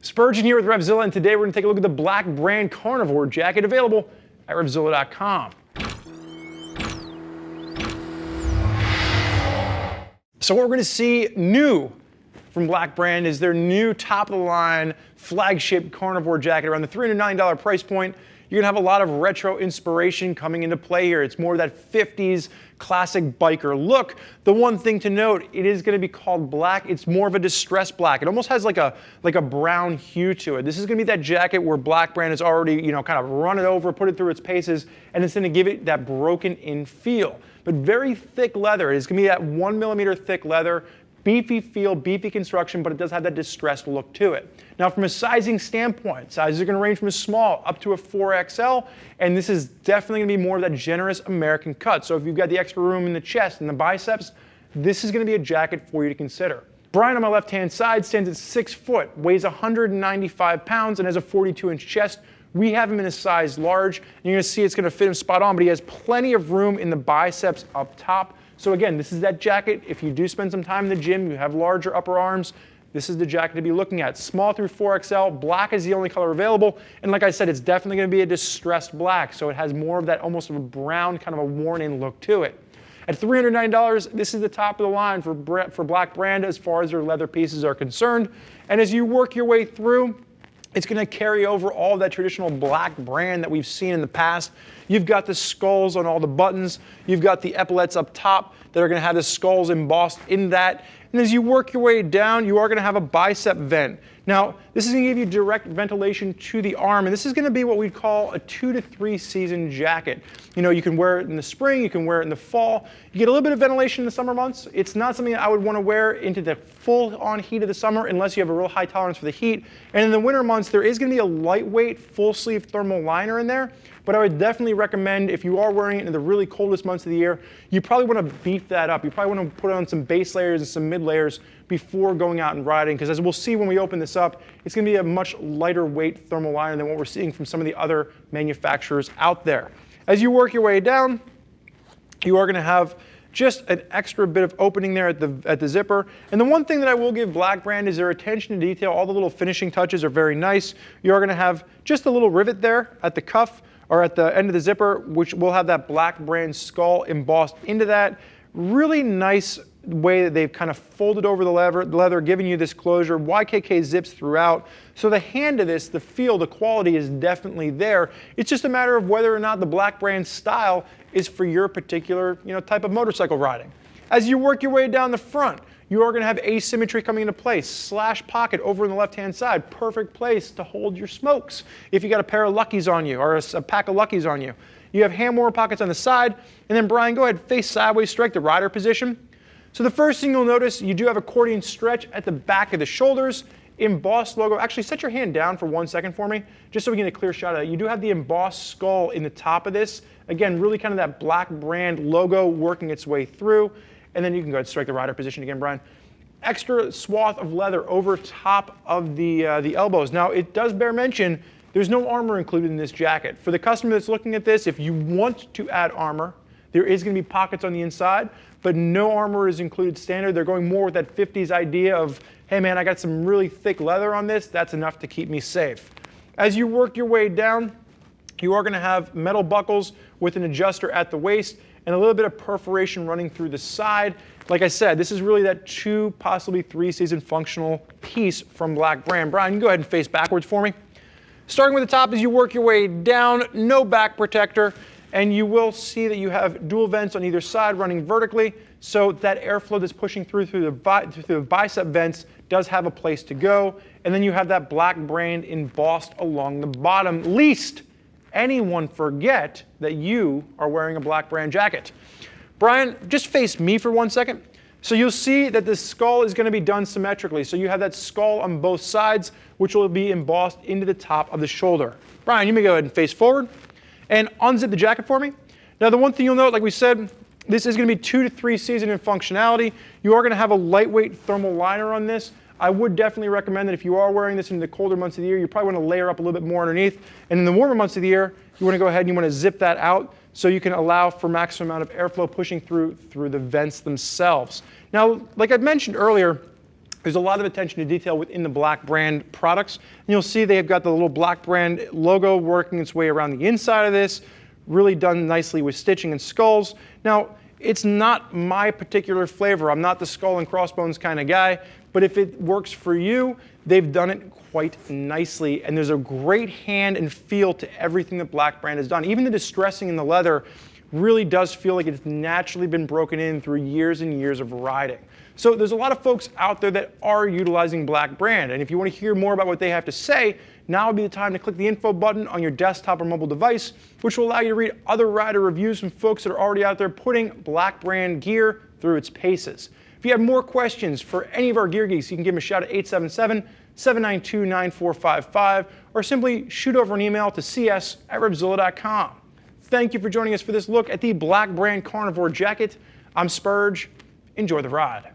Spurgeon here with RevZilla, and today we're going to take a look at the Black Brand Carnivore Jacket, available at RevZilla.com. So what we're going to see new from Black Brand is their new top-of-the-line flagship carnivore jacket around the $390 price point. You're going to have a lot of retro inspiration coming into play here. It's more of that 50s classic biker look. The one thing to note, it is going to be called black. It's more of a distressed black. It almost has like a brown hue to it. This is going to be that jacket where Black Brand has already, kind of run it over, put it through its paces, and it's going to give it that broken in feel. But very thick leather. It's going to be that 1mm thick leather. Beefy feel, beefy construction, but it does have that distressed look to it. Now from a sizing standpoint, sizes are going to range from a small up to a 4XL, and this is definitely going to be more of that generous American cut. So if you've got the extra room in the chest and the biceps, this is going to be a jacket for you to consider. Brian on my left-hand side stands at 6 foot, weighs 195 pounds, and has a 42-inch chest. We have him in a size large, and you're going to see it's going to fit him spot on, but he has plenty of room in the biceps up top. So again, this is that jacket. If you do spend some time in the gym, you have larger upper arms, this is the jacket to be looking at. Small through 4XL, black is the only color available. And like I said, it's definitely going to be a distressed black. So it has more of that almost of a brown, kind of a worn-in look to it. At $390, this is the top of the line for Black Brand as far as their leather pieces are concerned. And as you work your way through, it's going to carry over all that traditional Black Brand that we've seen in the past. You've got the skulls on all the buttons. You've got the epaulets up top that are going to have the skulls embossed in that. And as you work your way down, you are going to have a bicep vent. Now, this is going to give you direct ventilation to the arm, and this is going to be what we'd call a 2 to 3 season jacket. You can wear it in the spring, you can wear it in the fall. You get a little bit of ventilation in the summer months. It's not something that I would want to wear into the full-on heat of the summer unless you have a real high tolerance for the heat. And in the winter months, there is going to be a lightweight, full-sleeve thermal liner in there, but I would definitely recommend, if you are wearing it in the really coldest months of the year, you probably want to beef that up. You probably want to put on some base layers and some mid layers before going out and riding, because as we'll see when we open this up, it's going to be a much lighter weight thermal liner than what we're seeing from some of the other manufacturers out there. As you work your way down, you are going to have just an extra bit of opening there at the zipper. And the one thing that I will give Black Brand is their attention to detail. All the little finishing touches are very nice. You are going to have just a little rivet there at the cuff, or at the end of the zipper, which will have that Black Brand skull embossed into that. Really nice way that they've kind of folded over the leather, giving you this closure. YKK zips throughout. So the hand of this, the feel, the quality is definitely there. It's just a matter of whether or not the Black Brand style is for your particular type of motorcycle riding. As you work your way down the front, you are going to have asymmetry coming into place. Slash pocket over on the left-hand side. Perfect place to hold your smokes if you got a pair of Luckies on you, or a pack of Luckies on you. You have hand warmer pockets on the side. And then Brian, go ahead, face sideways, strike the rider position. So the first thing you'll notice, you do have accordion stretch at the back of the shoulders. Embossed logo. Actually, set your hand down for 1 second for me, just so we get a clear shot of it. You do have the embossed skull in the top of this. Again, really kind of that Black Brand logo working its way through. And then you can go ahead and strike the rider position again, Brian. Extra swath of leather over top of the elbows. Now, it does bear mention, there's no armor included in this jacket. For the customer that's looking at this, if you want to add armor, there is going to be pockets on the inside, but no armor is included standard. They're going more with that 50s idea of, hey man, I got some really thick leather on this. That's enough to keep me safe. As you work your way down, you are going to have metal buckles with an adjuster at the waist and a little bit of perforation running through the side. Like I said, this is really that 2, possibly 3 season functional piece from Black Brand. Brian, you can go ahead and face backwards for me. Starting with the top, as you work your way down, no back protector, and you will see that you have dual vents on either side running vertically, so that airflow that's pushing through the bicep vents does have a place to go. And then you have that Black Brand embossed along the bottom, lest anyone forget that you are wearing a Black Brand jacket. Brian, just face me for 1 second. So you'll see that the skull is going to be done symmetrically. So you have that skull on both sides, which will be embossed into the top of the shoulder. Brian, you may go ahead and face forward and unzip the jacket for me. Now the one thing you'll note, like we said, this is going to be 2 to 3 season in functionality. You are going to have a lightweight thermal liner on this. I would definitely recommend that if you are wearing this in the colder months of the year, you probably want to layer up a little bit more underneath. And in the warmer months of the year, you want to go ahead and you want to zip that out so you can allow for maximum amount of airflow pushing through the vents themselves. Now, like I mentioned earlier, There's a lot of attention to detail within the Black Brand products. And you'll see they've got the little Black Brand logo working its way around the inside of this, really done nicely with stitching and skulls. Now, it's not my particular flavor. I'm not the skull and crossbones kind of guy, but if it works for you, they've done it quite nicely. And there's a great hand and feel to everything that Black Brand has done. Even the distressing in the leather really does feel like it's naturally been broken in through years and years of riding. So there's a lot of folks out there that are utilizing Black Brand, and if you want to hear more about what they have to say, now would be the time to click the info button on your desktop or mobile device, which will allow you to read other rider reviews from folks that are already out there putting Black Brand gear through its paces. If you have more questions for any of our gear geeks, you can give them a shout at 877-792-9455, or simply shoot over an email to cs@revzilla.com. Thank you for joining us for this look at the Black Brand Carnivore Jacket. I'm Spurge. Enjoy the ride.